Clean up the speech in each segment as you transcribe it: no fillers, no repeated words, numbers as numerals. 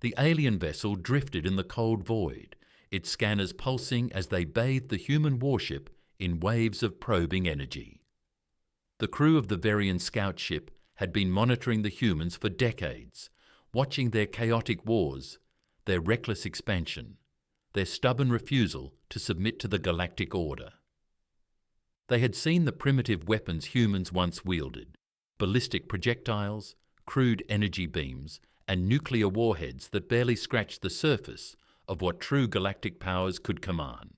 The alien vessel drifted in the cold void, its scanners pulsing as they bathed the human warship in waves of probing energy. The crew of the Varian scout ship had been monitoring the humans for decades, watching their chaotic wars, their reckless expansion, their stubborn refusal to submit to the Galactic Order. They had seen the primitive weapons humans once wielded: ballistic projectiles, crude energy beams, and nuclear warheads that barely scratched the surface of what true galactic powers could command.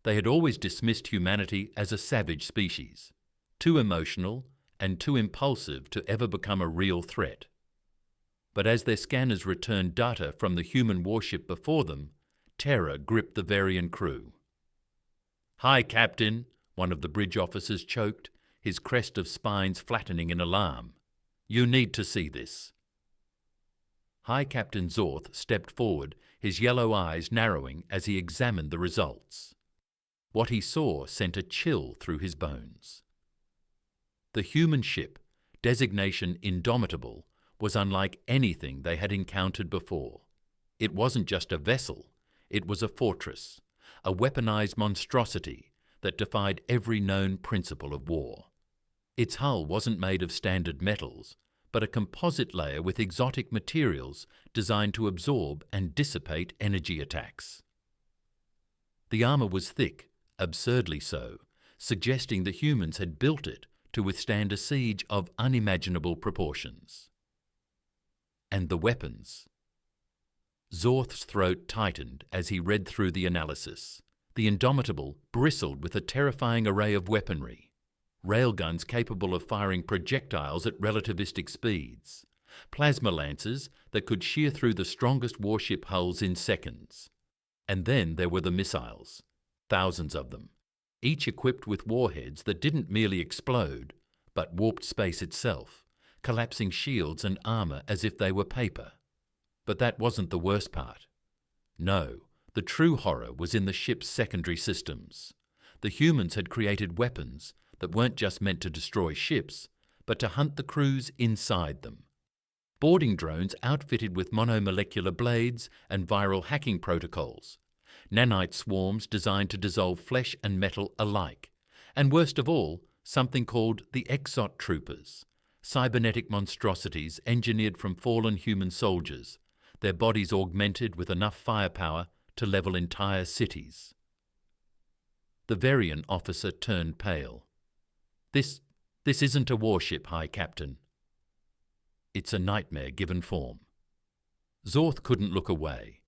They had always dismissed humanity as a savage species, too emotional and too impulsive to ever become a real threat. But as their scanners returned data from the human warship before them, terror gripped the Varian crew. "Hi, Captain," one of the bridge officers choked, his crest of spines flattening in alarm. "You need to see this." High Captain Zorth stepped forward, his yellow eyes narrowing as he examined the results. What he saw sent a chill through his bones. The human ship, designation Indomitable, was unlike anything they had encountered before. It wasn't just a vessel, it was a fortress, a weaponized monstrosity that defied every known principle of war. Its hull wasn't made of standard metals, but a composite layer with exotic materials designed to absorb and dissipate energy attacks. The armor was thick, absurdly so, suggesting the humans had built it to withstand a siege of unimaginable proportions. And the weapons. Zorth's throat tightened as he read through the analysis. The Indomitable bristled with a terrifying array of weaponry. Railguns capable of firing projectiles at relativistic speeds, plasma lancers that could shear through the strongest warship hulls in seconds. And then there were the missiles, thousands of them, each equipped with warheads that didn't merely explode, but warped space itself, collapsing shields and armor as if they were paper. But that wasn't the worst part. No, the true horror was in the ship's secondary systems. The humans had created weapons that weren't just meant to destroy ships, but to hunt the crews inside them. Boarding drones outfitted with monomolecular blades and viral hacking protocols, nanite swarms designed to dissolve flesh and metal alike, and worst of all, something called the Exot Troopers, cybernetic monstrosities engineered from fallen human soldiers, their bodies augmented with enough firepower to level entire cities. The Varian officer turned pale. This isn't a warship, High Captain. It's a nightmare given form. Zorth couldn't look away.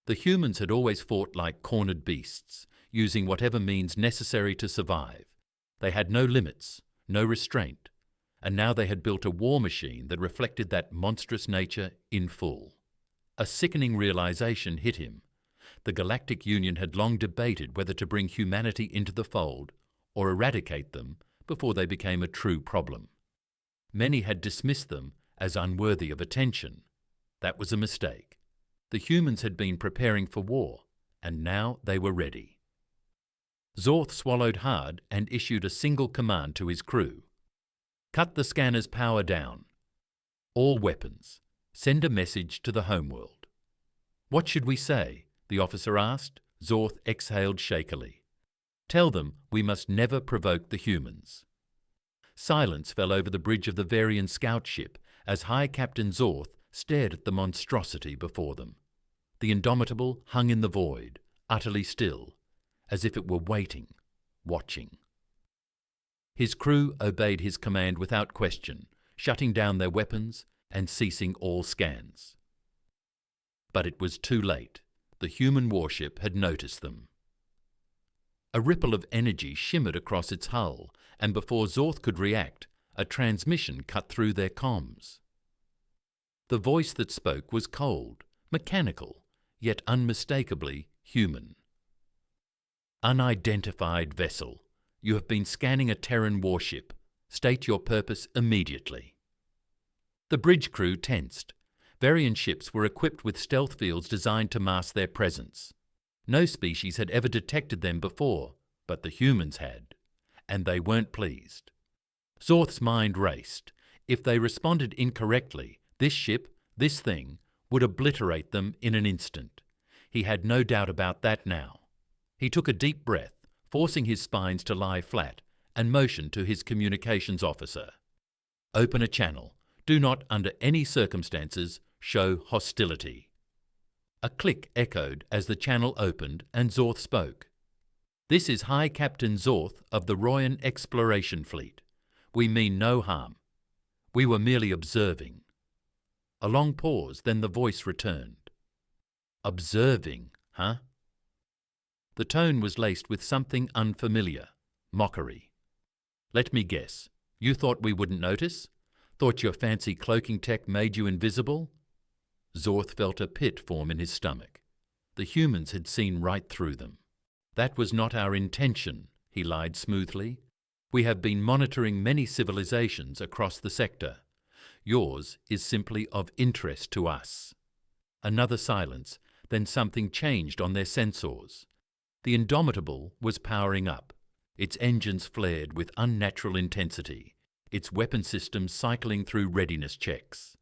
The humans had always fought like cornered beasts, using whatever means necessary to survive. They had no limits, no restraint, and now they had built a war machine that reflected that monstrous nature in full. A sickening realization hit him. The Galactic Union had long debated whether to bring humanity into the fold or eradicate them before they became a true problem. Many had dismissed them as unworthy of attention. That was a mistake. The humans had been preparing for war, and now they were ready. Zorth swallowed hard and issued a single command to his crew. "Cut the scanner's power down. All weapons. Send a message to the homeworld." "What should we say?" the officer asked. Zorth exhaled shakily. "Tell them we must never provoke the humans." Silence fell over the bridge of the Varian scout ship as High Captain Zorth stared at the monstrosity before them. The Indomitable hung in the void, utterly still, as if it were waiting, watching. His crew obeyed his command without question, shutting down their weapons and ceasing all scans. But it was too late. The human warship had noticed them. A ripple of energy shimmered across its hull, and before Zorth could react, a transmission cut through their comms. The voice that spoke was cold, mechanical, yet unmistakably human. "Unidentified vessel. You have been scanning a Terran warship. State your purpose immediately." The bridge crew tensed. Varian ships were equipped with stealth fields designed to mask their presence. No species had ever detected them before, but the humans had, and they weren't pleased. Zorth's mind raced. If they responded incorrectly, this ship, this thing, would obliterate them in an instant. He had no doubt about that now. He took a deep breath, forcing his spines to lie flat, and motioned to his communications officer. "Open a channel. Do not, under any circumstances, show hostility." A click echoed as the channel opened and Zorth spoke. "This is High Captain Zorth of the Royan Exploration Fleet. We mean no harm. We were merely observing." A long pause, then the voice returned. "Observing, huh?" The tone was laced with something unfamiliar, mockery. "Let me guess. You thought we wouldn't notice? Thought your fancy cloaking tech made you invisible?" Zorth felt a pit form in his stomach. The humans had seen right through them. "That was not our intention," he lied smoothly. "We have been monitoring many civilizations across the sector. Yours is simply of interest to us." Another silence, then something changed on their sensors. The Indomitable was powering up. Its engines flared with unnatural intensity, its weapon systems cycling through readiness checks.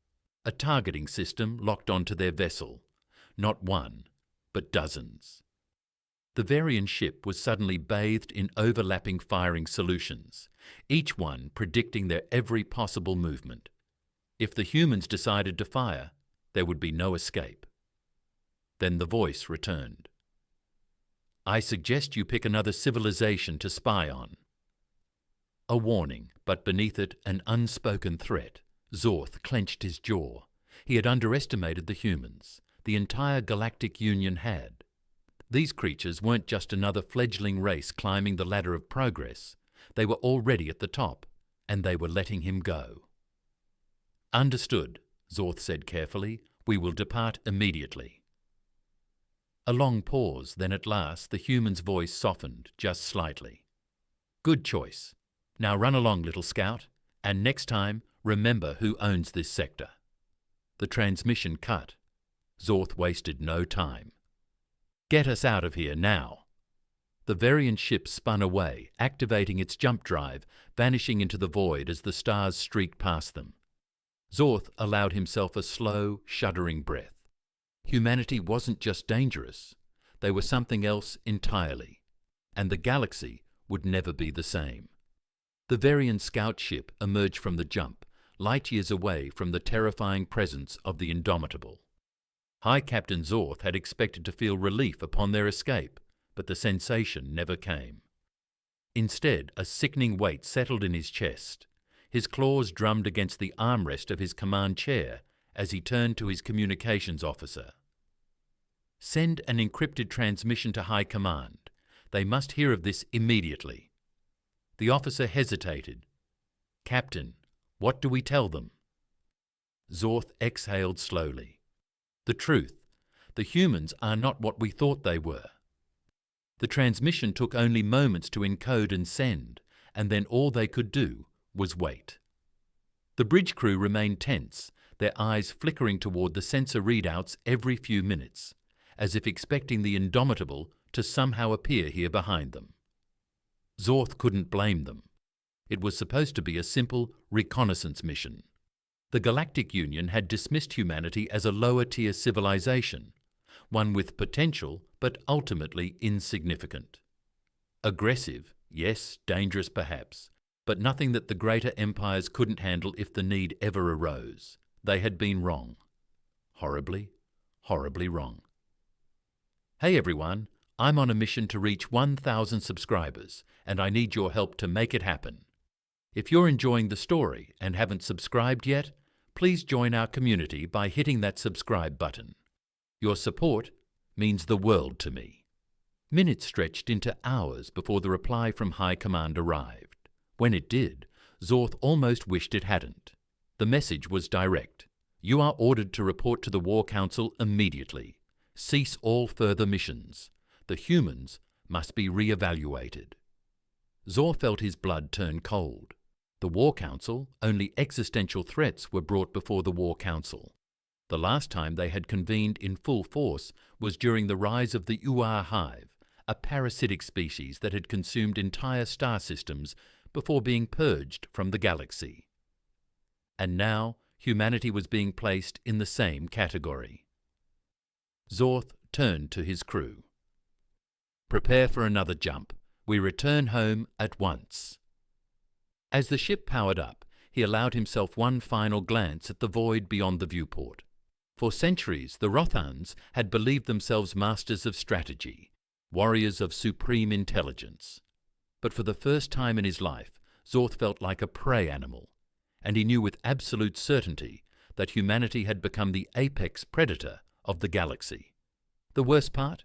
A targeting system locked onto their vessel. Not one, but dozens. The Varian ship was suddenly bathed in overlapping firing solutions, each one predicting their every possible movement. If the humans decided to fire, there would be no escape. Then the voice returned. "I suggest you pick another civilization to spy on." A warning, but beneath it an unspoken threat. Zorth clenched his jaw. He had underestimated the humans. The entire Galactic Union had. These creatures weren't just another fledgling race climbing the ladder of progress. They were already at the top, and they were letting him go. "Understood," Zorth said carefully. "We will depart immediately." A long pause, then at last the human's voice softened just slightly. "Good choice. Now run along, little scout, and next time remember who owns this sector." The transmission cut. Zorth wasted no time. "Get us out of here now." The Varian ship spun away, activating its jump drive, vanishing into the void as the stars streaked past them. Zorth allowed himself a slow, shuddering breath. Humanity wasn't just dangerous. They were something else entirely. And the galaxy would never be the same. The Varian scout ship emerged from the jump, light years away from the terrifying presence of the Indomitable. High Captain Zorth had expected to feel relief upon their escape, but the sensation never came. Instead, a sickening weight settled in his chest. His claws drummed against the armrest of his command chair as he turned to his communications officer. "Send an encrypted transmission to High Command. They must hear of this immediately." The officer hesitated. "Captain, what do we tell them?" Zorth exhaled slowly. "The truth. The humans are not what we thought they were." The transmission took only moments to encode and send, and then all they could do was wait. The bridge crew remained tense, their eyes flickering toward the sensor readouts every few minutes, as if expecting the Indomitable to somehow appear here behind them. Zorth couldn't blame them. It was supposed to be a simple reconnaissance mission. The Galactic Union had dismissed humanity as a lower-tier civilization, one with potential but ultimately insignificant. Aggressive, yes, dangerous perhaps, but nothing that the greater empires couldn't handle if the need ever arose. They had been wrong. Horribly, horribly wrong. "Hey everyone, I'm on a mission to reach 1,000 subscribers, and I need your help to make it happen. If you're enjoying the story and haven't subscribed yet, please join our community by hitting that subscribe button. Your support means the world to me." Minutes stretched into hours before the reply from High Command arrived. When it did, Zorth almost wished it hadn't. The message was direct. "You are ordered to report to the War Council immediately. Cease all further missions. The humans must be re-evaluated." Zorth felt his blood turn cold. The War Council, only existential threats were brought before the War Council. The last time they had convened in full force was during the rise of the UR hive, a parasitic species that had consumed entire star systems before being purged from the galaxy. And now humanity was being placed in the same category. Zorth turned to his crew. "Prepare for another jump. We return home at once." As the ship powered up, he allowed himself one final glance at the void beyond the viewport. For centuries, the Rothans had believed themselves masters of strategy, warriors of supreme intelligence. But for the first time in his life, Zorth felt like a prey animal, and he knew with absolute certainty that humanity had become the apex predator of the galaxy. The worst part?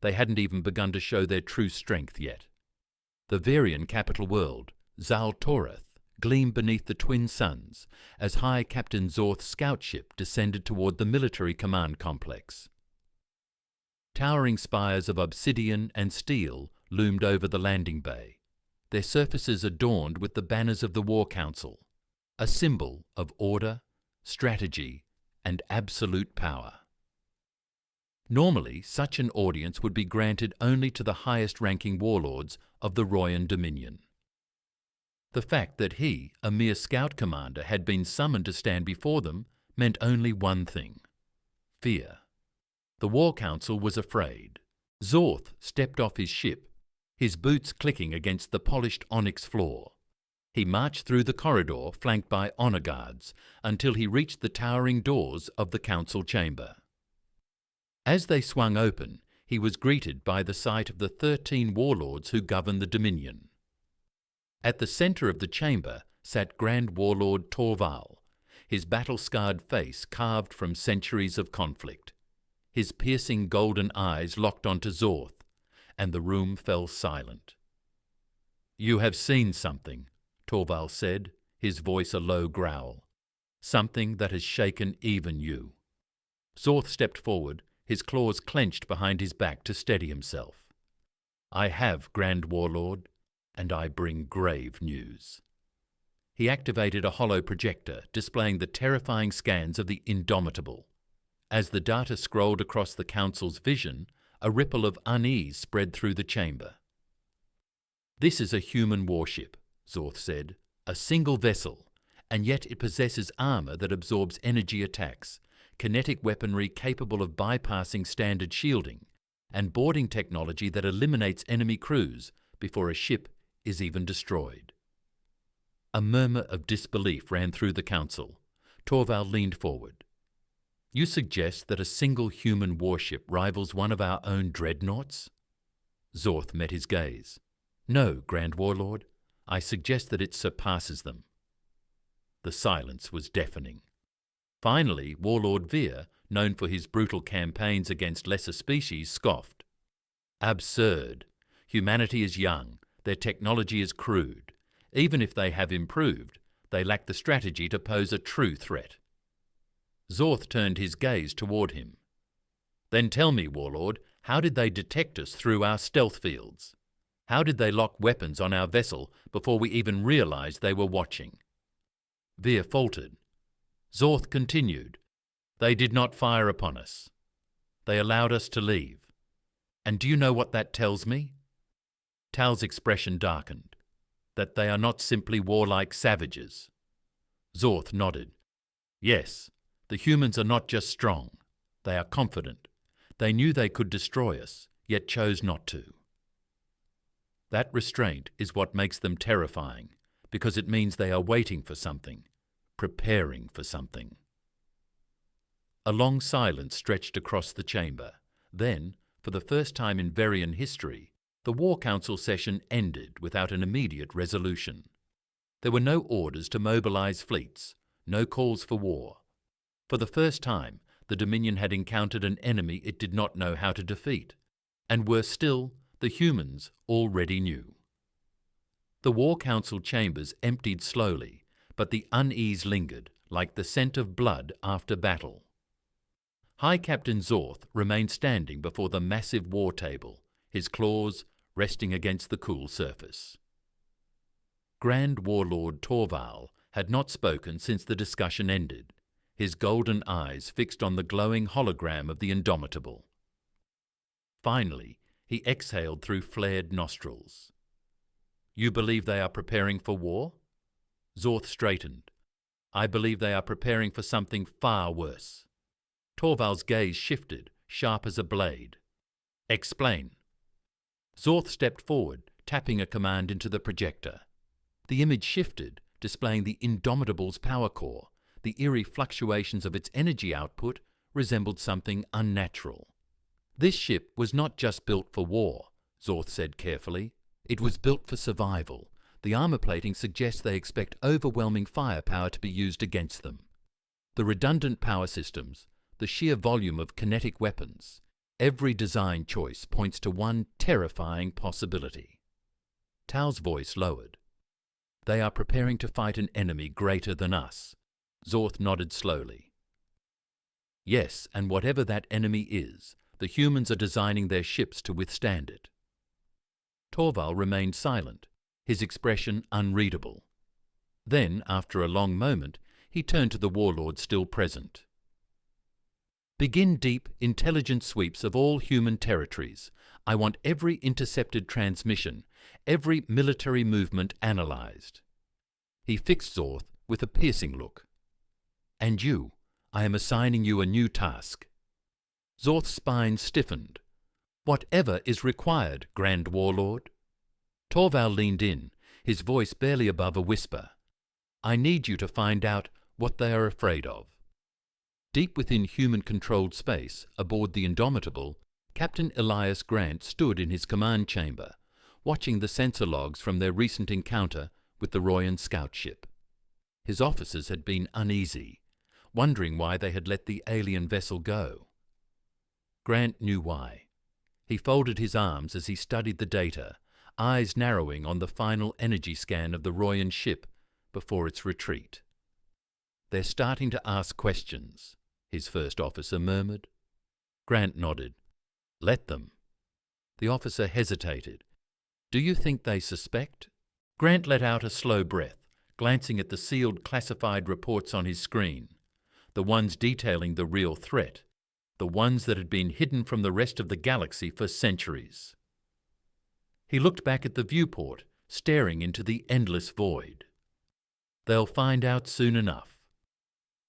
They hadn't even begun to show their true strength yet. The Varian capital world, Zal-Torath, gleamed beneath the twin suns as High Captain Zorth's scout ship descended toward the military command complex. Towering spires of obsidian and steel loomed over the landing bay, their surfaces adorned with the banners of the War Council, a symbol of order, strategy, and absolute power. Normally, such an audience would be granted only to the highest-ranking warlords of the Royan Dominion. The fact that he, a mere scout commander, had been summoned to stand before them meant only one thing: fear. The War Council was afraid. Zorth stepped off his ship, his boots clicking against the polished onyx floor. He marched through the corridor flanked by honor guards until he reached the towering doors of the council chamber. As they swung open, he was greeted by the sight of the 13 warlords who govern the Dominion. At the centre of the chamber sat Grand Warlord Torval, his battle-scarred face carved from centuries of conflict. His piercing golden eyes locked onto Zorth, and the room fell silent. "You have seen something," Torval said, his voice a low growl. "Something that has shaken even you." Zorth stepped forward, his claws clenched behind his back to steady himself. "I have, Grand Warlord, and I bring grave news." He activated a hollow projector, displaying the terrifying scans of the Indomitable. As the data scrolled across the Council's vision, a ripple of unease spread through the chamber. "This is a human warship," Zorth said, "a single vessel, and yet it possesses armor that absorbs energy attacks, kinetic weaponry capable of bypassing standard shielding, and boarding technology that eliminates enemy crews before a ship is even destroyed." A murmur of disbelief ran through the council. Torval leaned forward. "You suggest that a single human warship rivals one of our own dreadnoughts?" Zorth met his gaze. "No, Grand Warlord. I suggest that it surpasses them." The silence was deafening. Finally, Warlord Veer, known for his brutal campaigns against lesser species, scoffed. "Absurd. Humanity is young. Their technology is crude. Even if they have improved, they lack the strategy to pose a true threat." Zorth turned his gaze toward him. "Then tell me, Warlord, how did they detect us through our stealth fields? How did they lock weapons on our vessel before we even realized they were watching?" Veer faltered. Zorth continued. "They did not fire upon us. They allowed us to leave. And do you know what that tells me?" Tal's expression darkened. "That they are not simply warlike savages." Zorth nodded. "Yes, the humans are not just strong. They are confident. They knew they could destroy us, yet chose not to. That restraint is what makes them terrifying, because it means they are waiting for something, preparing for something." A long silence stretched across the chamber. Then, for the first time in Varian history, the War Council session ended without an immediate resolution. There were no orders to mobilize fleets, no calls for war. For the first time, the Dominion had encountered an enemy it did not know how to defeat, and worse still, the humans already knew. The War Council chambers emptied slowly, but the unease lingered, like the scent of blood after battle. High Captain Zorth remained standing before the massive war table, his claws resting against the cool surface. Grand Warlord Torval had not spoken since the discussion ended, his golden eyes fixed on the glowing hologram of the Indomitable. Finally, he exhaled through flared nostrils. "You believe they are preparing for war?" Zorth straightened. I believe they are preparing for something far worse. Torval's gaze shifted, sharp as a blade. Explain. Zorth stepped forward, tapping a command into the projector. The image shifted, displaying the Indomitable's power core. The eerie fluctuations of its energy output resembled something unnatural. This ship was not just built for war, Zorth said carefully. It was built for survival. The armor plating suggests they expect overwhelming firepower to be used against them. The redundant power systems, the sheer volume of kinetic weapons, every design choice points to one terrifying possibility. Tao's voice lowered. They are preparing to fight an enemy greater than us. Zorth nodded slowly. Yes, and whatever that enemy is, the humans are designing their ships to withstand it. Torval remained silent, his expression unreadable. Then, after a long moment, he turned to the warlord still present. Begin deep, intelligent sweeps of all human territories. I want every intercepted transmission, every military movement analyzed. He fixed Zorth with a piercing look. And you, I am assigning you a new task. Zorth's spine stiffened. Whatever is required, Grand Warlord. Torval leaned in, his voice barely above a whisper. I need you to find out what they are afraid of. Deep within human-controlled space, aboard the Indomitable, Captain Elias Grant stood in his command chamber, watching the sensor logs from their recent encounter with the Royan scout ship. His officers had been uneasy, wondering why they had let the alien vessel go. Grant knew why. He folded his arms as he studied the data, eyes narrowing on the final energy scan of the Royan ship before its retreat. They're starting to ask questions, his first officer murmured. Grant nodded. Let them. The officer hesitated. Do you think they suspect? Grant let out a slow breath, glancing at the sealed classified reports on his screen, the ones detailing the real threat, the ones that had been hidden from the rest of the galaxy for centuries. He looked back at the viewport, staring into the endless void. They'll find out soon enough.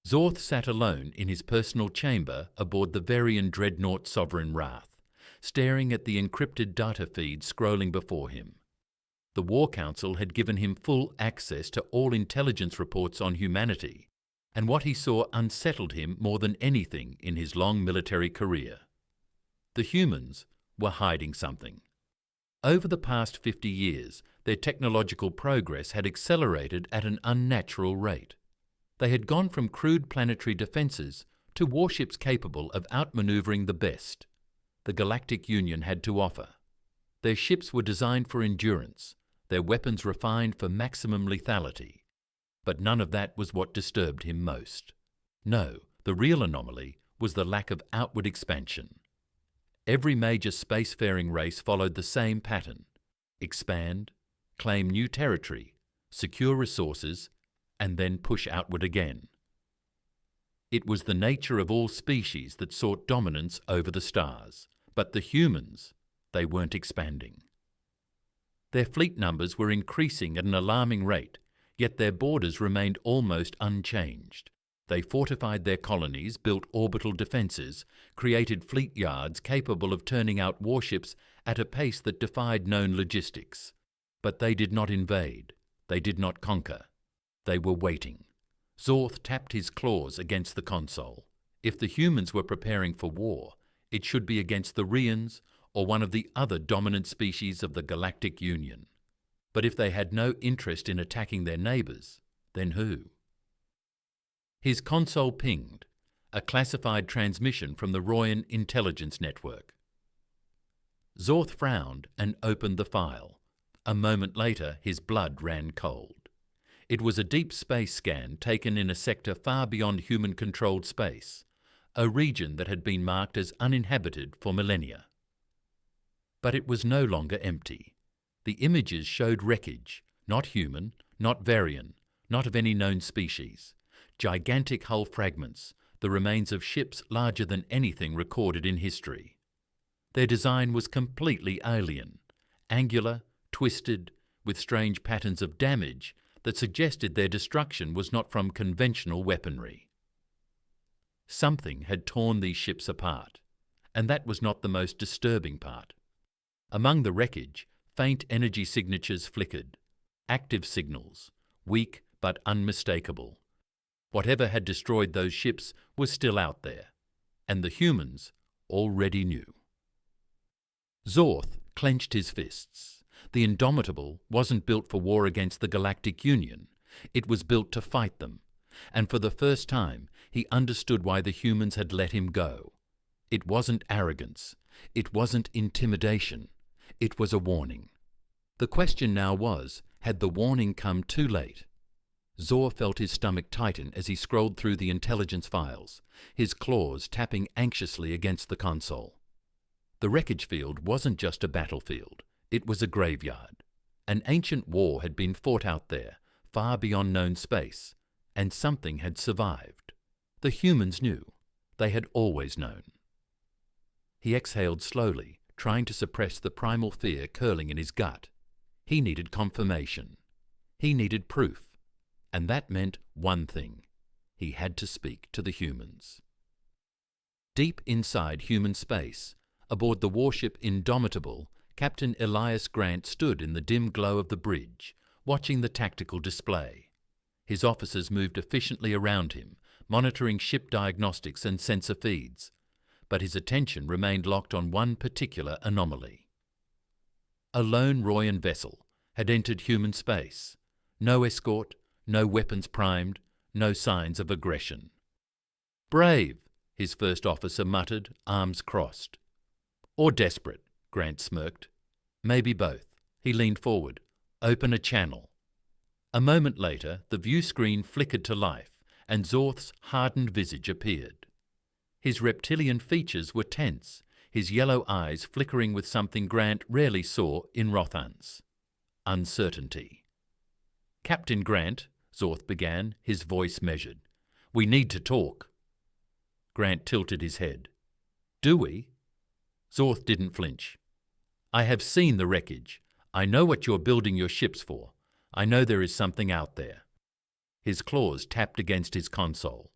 Zorth sat alone in his personal chamber aboard the Varian dreadnought Sovereign Wrath, staring at the encrypted data feed scrolling before him. The War Council had given him full access to all intelligence reports on humanity, and what he saw unsettled him more than anything in his long military career. The humans were hiding something. Over the past 50 years, their technological progress had accelerated at an unnatural rate. They had gone from crude planetary defences to warships capable of outmanoeuvring the best the Galactic Union had to offer. Their ships were designed for endurance, their weapons refined for maximum lethality. But none of that was what disturbed him most. No, the real anomaly was the lack of outward expansion. Every major spacefaring race followed the same pattern: expand, claim new territory, secure resources, and then push outward again. It was the nature of all species that sought dominance over the stars, but the humans, they weren't expanding. Their fleet numbers were increasing at an alarming rate, yet their borders remained almost unchanged. They fortified their colonies, built orbital defences, created fleet yards capable of turning out warships at a pace that defied known logistics. But they did not invade. They did not conquer. They were waiting. Zorth tapped his claws against the console. If the humans were preparing for war, it should be against the Rians or one of the other dominant species of the Galactic Union. But if they had no interest in attacking their neighbours, then who? His console pinged, a classified transmission from the Royan intelligence network. Zorth frowned and opened the file. A moment later, his blood ran cold. It was a deep space scan taken in a sector far beyond human-controlled space, a region that had been marked as uninhabited for millennia. But it was no longer empty. The images showed wreckage, not human, not Varian, not of any known species. Gigantic hull fragments, the remains of ships larger than anything recorded in history. Their design was completely alien, angular, twisted, with strange patterns of damage that suggested their destruction was not from conventional weaponry. Something had torn these ships apart, and that was not the most disturbing part. Among the wreckage, faint energy signatures flickered, active signals, weak but unmistakable. Whatever had destroyed those ships was still out there, and the humans already knew. Zorth clenched his fists. The Indomitable wasn't built for war against the Galactic Union. It was built to fight them, and for the first time he understood why the humans had let him go. It wasn't arrogance. It wasn't intimidation. It was a warning. The question now was, had the warning come too late? Zor felt his stomach tighten as he scrolled through the intelligence files, his claws tapping anxiously against the console. The wreckage field wasn't just a battlefield. It was a graveyard. An ancient war had been fought out there, far beyond known space, and something had survived. The humans knew. They had always known. He exhaled slowly, trying to suppress the primal fear curling in his gut. He needed confirmation. He needed proof. And that meant one thing. He had to speak to the humans. Deep inside human space, aboard the warship Indomitable, Captain Elias Grant stood in the dim glow of the bridge, watching the tactical display. His officers moved efficiently around him, monitoring ship diagnostics and sensor feeds, but his attention remained locked on one particular anomaly. A lone Royan vessel had entered human space. No escort, no weapons primed, no signs of aggression. "Brave," his first officer muttered, arms crossed. "Or desperate," Grant smirked. "Maybe both." He leaned forward. "Open a channel." A moment later, the view screen flickered to life, and Zorth's hardened visage appeared. His reptilian features were tense, his yellow eyes flickering with something Grant rarely saw in Rothans: uncertainty. "Captain Grant," Zorth began, his voice measured, "we need to talk." Grant tilted his head. "Do we?" Zorth didn't flinch. "I have seen the wreckage. I know what you're building your ships for. I know there is something out there." His claws tapped against his console.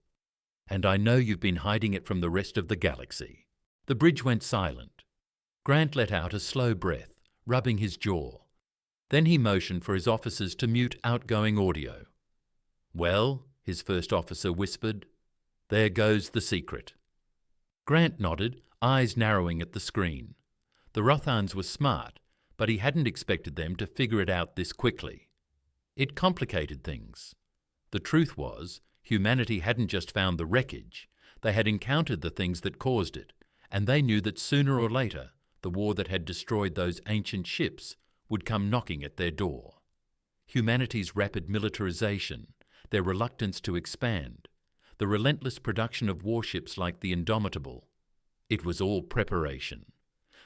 "And I know you've been hiding it from the rest of the galaxy." The bridge went silent. Grant let out a slow breath, rubbing his jaw. Then he motioned for his officers to mute outgoing audio. "Well," his first officer whispered, "there goes the secret." Grant nodded, eyes narrowing at the screen. The Rothans were smart, but he hadn't expected them to figure it out this quickly. It complicated things. The truth was, humanity hadn't just found the wreckage, they had encountered the things that caused it, and they knew that sooner or later the war that had destroyed those ancient ships would come knocking at their door. Humanity's rapid militarization, their reluctance to expand, the relentless production of warships like the Indomitable, it was all preparation.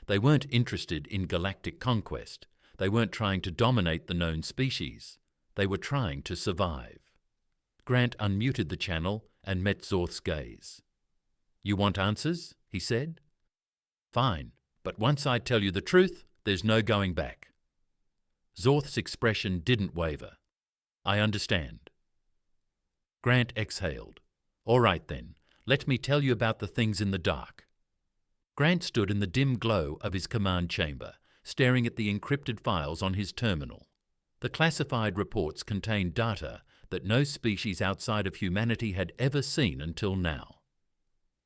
They weren't interested in galactic conquest. They weren't trying to dominate the known species. They were trying to survive. Grant unmuted the channel and met Zorth's gaze. "You want answers?" he said. "Fine, but once I tell you the truth, there's no going back." Zorth's expression didn't waver. "I understand." Grant exhaled. "All right then, let me tell you about the things in the dark." Grant stood in the dim glow of his command chamber, staring at the encrypted files on his terminal. The classified reports contained data that no species outside of humanity had ever seen until now.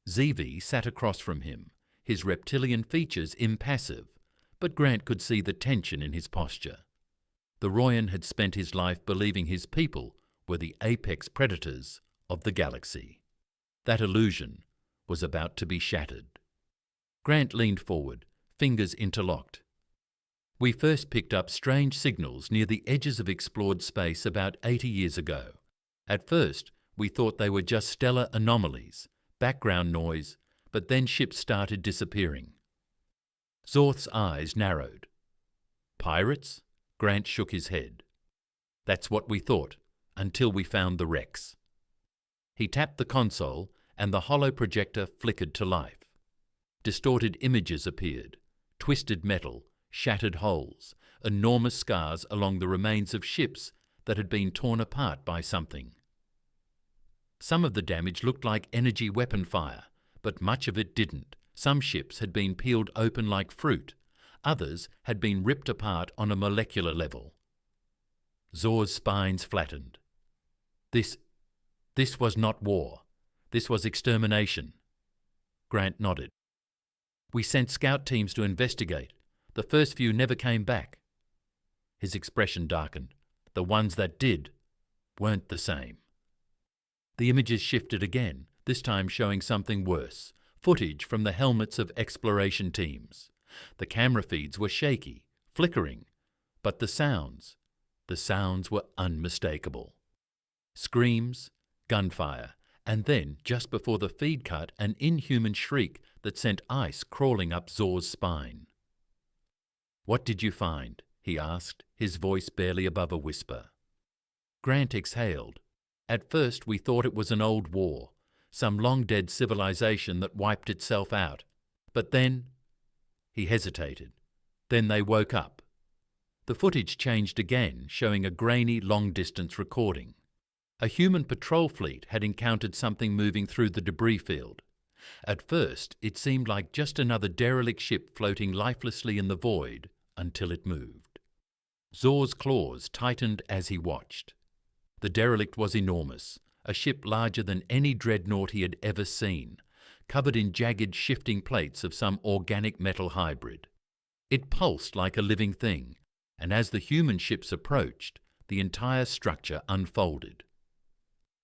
Zevi sat across from him, his reptilian features impassive, but Grant could see the tension in his posture. The Royan had spent his life believing his people were the apex predators of the galaxy. That illusion was about to be shattered. Grant leaned forward, fingers interlocked. "We first picked up strange signals near the edges of explored space about 80 years ago. At first, we thought they were just stellar anomalies, background noise, but then ships started disappearing." Zorth's eyes narrowed. "Pirates?" Grant shook his head. "That's what we thought, until we found the wrecks." He tapped the console, and the hollow projector flickered to life. Distorted images appeared, twisted metal, shattered hulls, enormous scars along the remains of ships that had been torn apart by something. Some of the damage looked like energy weapon fire, but much of it didn't. Some ships had been peeled open like fruit. Others had been ripped apart on a molecular level. Zor's spines flattened. This was not war. This was extermination. Grant nodded. We sent scout teams to investigate. The first few never came back. His expression darkened. The ones that did weren't the same. The images shifted again, this time showing something worse. Footage from the helmets of exploration teams. The camera feeds were shaky, flickering, but the sounds were unmistakable. Screams, gunfire, and then, just before the feed cut, an inhuman shriek that sent ice crawling up Zor's spine. "What did you find?" he asked, his voice barely above a whisper. Grant exhaled. "At first we thought it was an old war, some long-dead civilization that wiped itself out. But then—" He hesitated. Then they woke up. The footage changed again, showing a grainy, long-distance recording. A human patrol fleet had encountered something moving through the debris field. At first, it seemed like just another derelict ship floating lifelessly in the void until it moved. Zor's claws tightened as he watched. The derelict was enormous, a ship larger than any dreadnought he had ever seen, covered in jagged, shifting plates of some organic metal hybrid. It pulsed like a living thing, and as the human ships approached, the entire structure unfolded.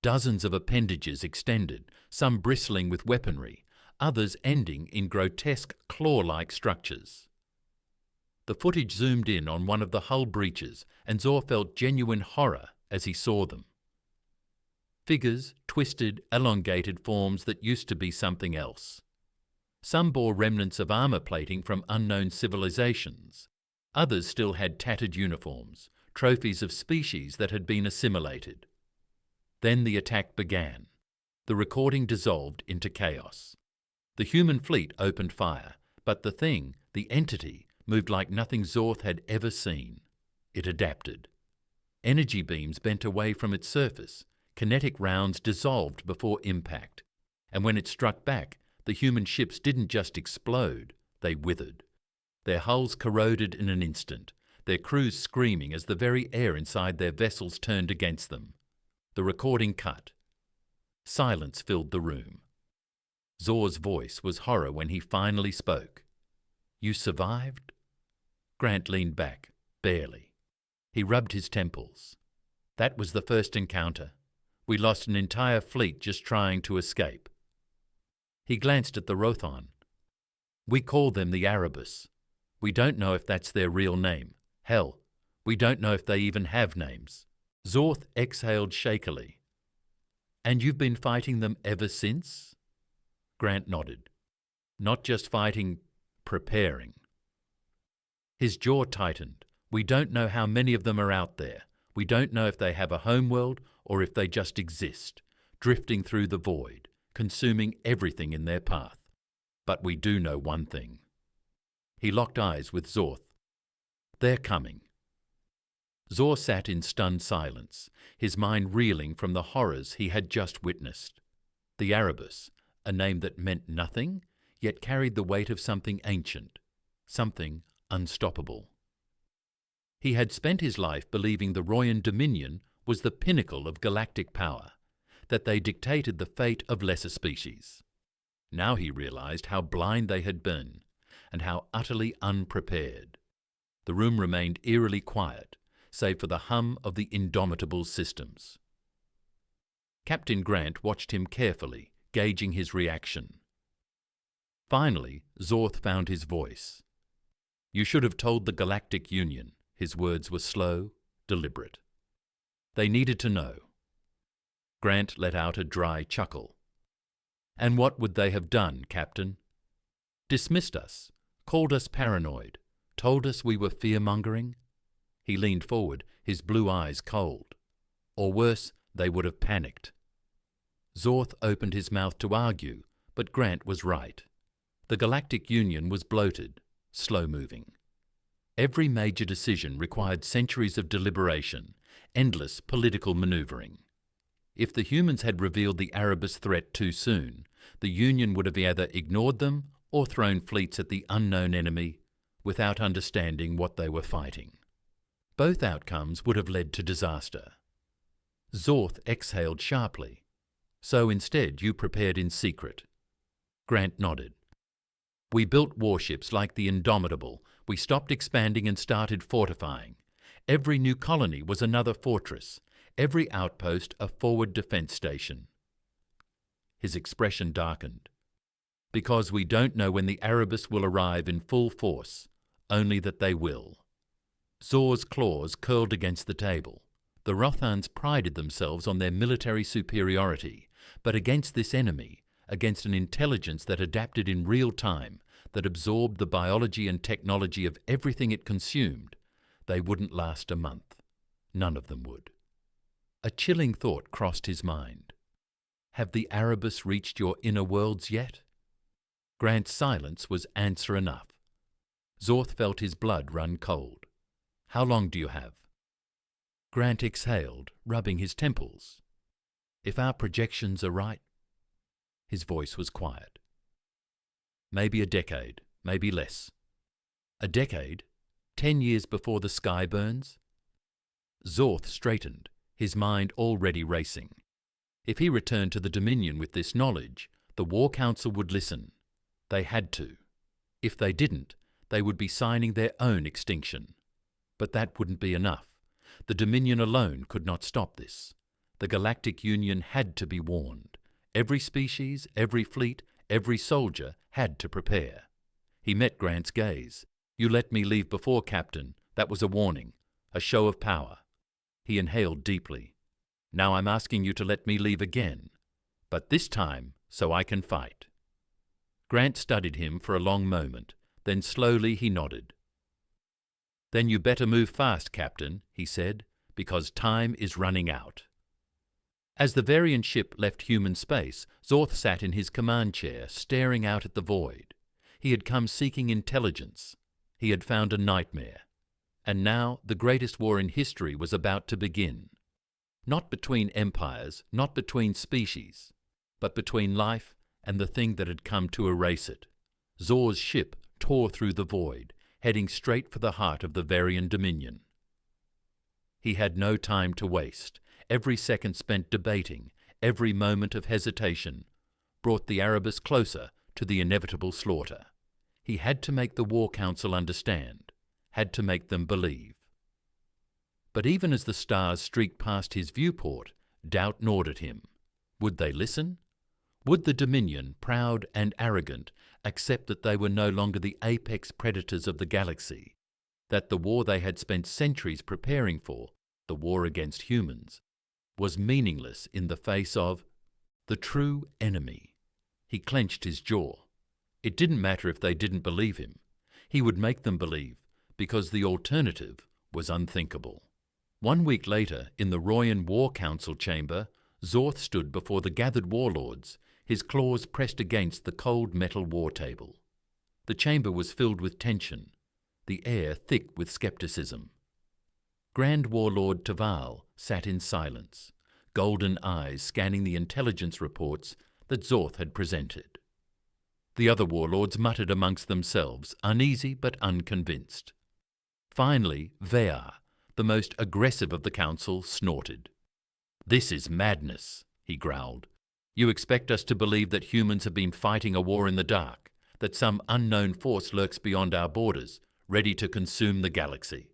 Dozens of appendages extended, some bristling with weaponry, others ending in grotesque claw-like structures. The footage zoomed in on one of the hull breaches, and Zor felt genuine horror as he saw them. Figures, twisted, elongated forms that used to be something else. Some bore remnants of armor plating from unknown civilizations. Others still had tattered uniforms, trophies of species that had been assimilated. Then the attack began. The recording dissolved into chaos. The human fleet opened fire, but the thing, the entity, moved like nothing Zorth had ever seen. It adapted. Energy beams bent away from its surface. Kinetic rounds dissolved before impact. And when it struck back, the human ships didn't just explode, they withered. Their hulls corroded in an instant, their crews screaming as the very air inside their vessels turned against them. The recording cut. Silence filled the room. Zor's voice was horror when he finally spoke. "You survived?" Grant leaned back, barely. He rubbed his temples. "That was the first encounter. We lost an entire fleet just trying to escape." He glanced at the Rothon. "We call them the Arabus. We don't know if that's their real name. Hell, we don't know if they even have names." Zorth exhaled shakily. "And you've been fighting them ever since?" Grant nodded. "Not just fighting, preparing." His jaw tightened. "We don't know how many of them are out there. We don't know if they have a homeworld or if they just exist, drifting through the void, consuming everything in their path. But we do know one thing." He locked eyes with Zorth. "They're coming." Zor sat in stunned silence, his mind reeling from the horrors he had just witnessed. The Arabus, a name that meant nothing, yet carried the weight of something ancient, something unstoppable. He had spent his life believing the Royan Dominion was the pinnacle of galactic power, that they dictated the fate of lesser species. Now he realized how blind they had been, and how utterly unprepared. The room remained eerily quiet, save for the hum of the Indomitable systems. Captain Grant watched him carefully, gauging his reaction. Finally, Zorth found his voice. "You should have told the Galactic Union." His words were slow, deliberate. "They needed to know." Grant let out a dry chuckle. "And what would they have done, Captain?" "Dismissed us, called us paranoid, told us we were fear-mongering." He leaned forward, his blue eyes cold. "Or worse, they would have panicked." Zorth opened his mouth to argue, but Grant was right. The Galactic Union was bloated, slow-moving. Every major decision required centuries of deliberation, endless political manoeuvring. If the humans had revealed the Arabus threat too soon, the Union would have either ignored them or thrown fleets at the unknown enemy without understanding what they were fighting. Both outcomes would have led to disaster. Zorth exhaled sharply. So instead you prepared in secret. Grant nodded. We built warships like the Indomitable. We stopped expanding and started fortifying. Every new colony was another fortress, every outpost a forward defense station. His expression darkened. Because we don't know when the Arabus will arrive in full force, only that they will. Zor's claws curled against the table. The Rothans prided themselves on their military superiority, but against this enemy, against an intelligence that adapted in real time, that absorbed the biology and technology of everything it consumed, they wouldn't last a month. None of them would. A chilling thought crossed his mind. Have the Arabus reached your inner worlds yet? Grant's silence was answer enough. Zorth felt his blood run cold. How long do you have? Grant exhaled, rubbing his temples. If our projections are right. His voice was quiet. Maybe a decade, maybe less. A decade? 10 years before the sky burns? Zorth straightened, his mind already racing. If he returned to the Dominion with this knowledge, the War Council would listen. They had to. If they didn't, they would be signing their own extinction. But that wouldn't be enough. The Dominion alone could not stop this. The Galactic Union had to be warned. Every species, every fleet, every soldier had to prepare. He met Grant's gaze. You let me leave before, Captain. That was a warning, a show of power. He inhaled deeply. Now I'm asking you to let me leave again, but this time so I can fight. Grant studied him for a long moment, then slowly he nodded. Then you better move fast, Captain, he said, because time is running out. As the Varian ship left human space, Zorth sat in his command chair, staring out at the void. He had come seeking intelligence. He had found a nightmare. And now the greatest war in history was about to begin. Not between empires, not between species, but between life and the thing that had come to erase it. Zor's ship tore through the void, heading straight for the heart of the Varian Dominion. He had no time to waste. Every second spent debating, every moment of hesitation, brought the Arabus closer to the inevitable slaughter. He had to make the War Council understand, had to make them believe. But even as the stars streaked past his viewport, doubt gnawed at him. Would they listen? Would the Dominion, proud and arrogant, accept that they were no longer the apex predators of the galaxy, that the war they had spent centuries preparing for, the war against humans, was meaningless in the face of the true enemy? He clenched his jaw. It didn't matter if they didn't believe him. He would make them believe, because the alternative was unthinkable. 1 week later, in the Royan War Council chamber, Zorth stood before the gathered warlords, his claws pressed against the cold metal war table. The chamber was filled with tension, the air thick with skepticism. Grand Warlord Taval sat in silence, golden eyes scanning the intelligence reports that Zorth had presented. The other warlords muttered amongst themselves, uneasy but unconvinced. Finally, Vear, the most aggressive of the council, snorted. "This is madness," he growled. "You expect us to believe that humans have been fighting a war in the dark, that some unknown force lurks beyond our borders, ready to consume the galaxy."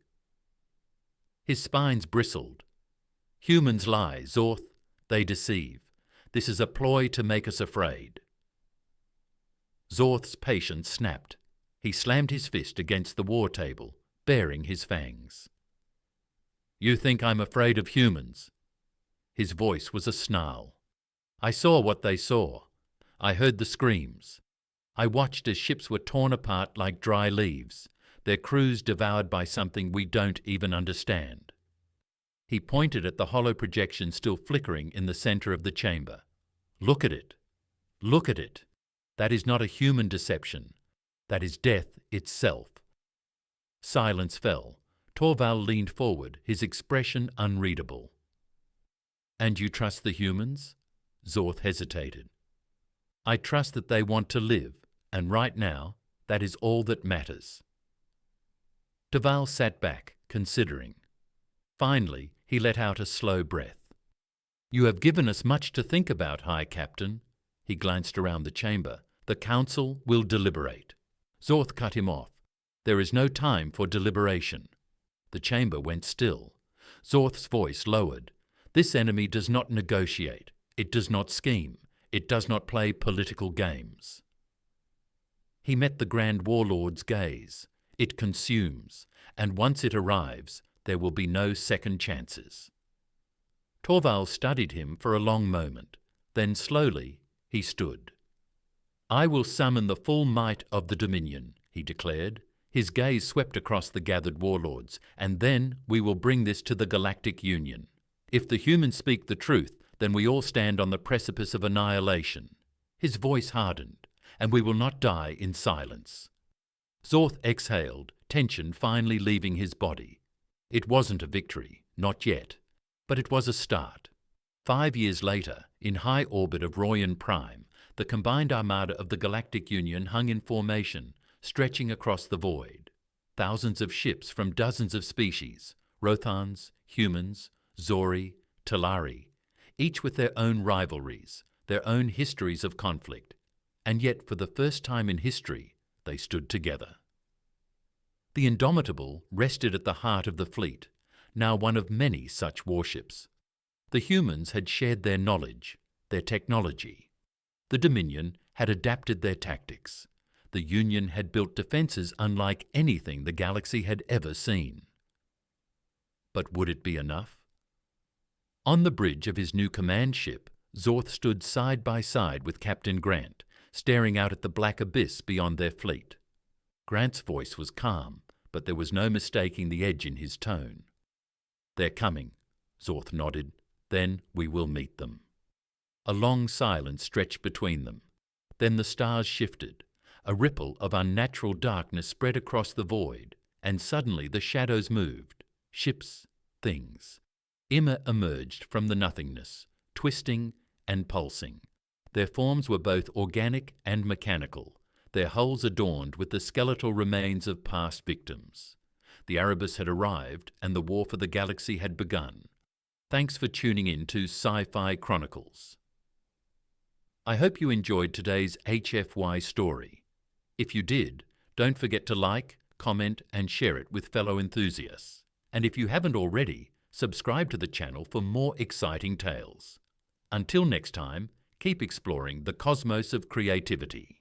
His spines bristled. "Humans lie, Zorth. They deceive. This is a ploy to make us afraid." Zorth's patience snapped. He slammed his fist against the war table, baring his fangs. "You think I'm afraid of humans?" His voice was a snarl. "I saw what they saw. I heard the screams. I watched as ships were torn apart like dry leaves, their crews devoured by something we don't even understand." He pointed at the hollow projection still flickering in the center of the chamber. "Look at it. Look at it. That is not a human deception. That is death itself." Silence fell. Torval leaned forward, his expression unreadable. "And you trust the humans?" Zorth hesitated. "I trust that they want to live, and right now, that is all that matters." Torval sat back, considering. Finally, he let out a slow breath. "You have given us much to think about, High Captain." He glanced around the chamber. "The Council will deliberate." Zorth cut him off. "There is no time for deliberation." The chamber went still. Zorth's voice lowered. "This enemy does not negotiate. It does not scheme. It does not play political games." He met the Grand Warlord's gaze. "It consumes, and once it arrives, there will be no second chances." Torval studied him for a long moment. Then slowly he stood. "I will summon the full might of the Dominion," he declared. His gaze swept across the gathered warlords. "And then we will bring this to the Galactic Union. If the humans speak the truth, then we all stand on the precipice of annihilation." His voice hardened. "And we will not die in silence." Zorth exhaled, tension finally leaving his body. It wasn't a victory, not yet, but it was a start. 5 years later, in high orbit of Royan Prime, the combined armada of the Galactic Union hung in formation, stretching across the void. Thousands of ships from dozens of species, Rothans, humans, Zori, Talari, each with their own rivalries, their own histories of conflict, and yet for the first time in history, they stood together. The Indomitable rested at the heart of the fleet, now one of many such warships. The humans had shared their knowledge, their technology. The Dominion had adapted their tactics. The Union had built defences unlike anything the galaxy had ever seen. But would it be enough? On the bridge of his new command ship, Zorth stood side by side with Captain Grant, staring out at the black abyss beyond their fleet. Grant's voice was calm, but there was no mistaking the edge in his tone. "They're coming," Zorth nodded. "Then we will meet them." A long silence stretched between them. Then the stars shifted. A ripple of unnatural darkness spread across the void, and suddenly the shadows moved. Ships, things. Immer emerged from the nothingness, twisting and pulsing. Their forms were both organic and mechanical, their hulls adorned with the skeletal remains of past victims. The Arabus had arrived, and the war for the galaxy had begun. Thanks for tuning in to Sci-Fi Chronicles. I hope you enjoyed today's HFY story. If you did, don't forget to like, comment, and share it with fellow enthusiasts. And if you haven't already, subscribe to the channel for more exciting tales. Until next time, keep exploring the cosmos of creativity.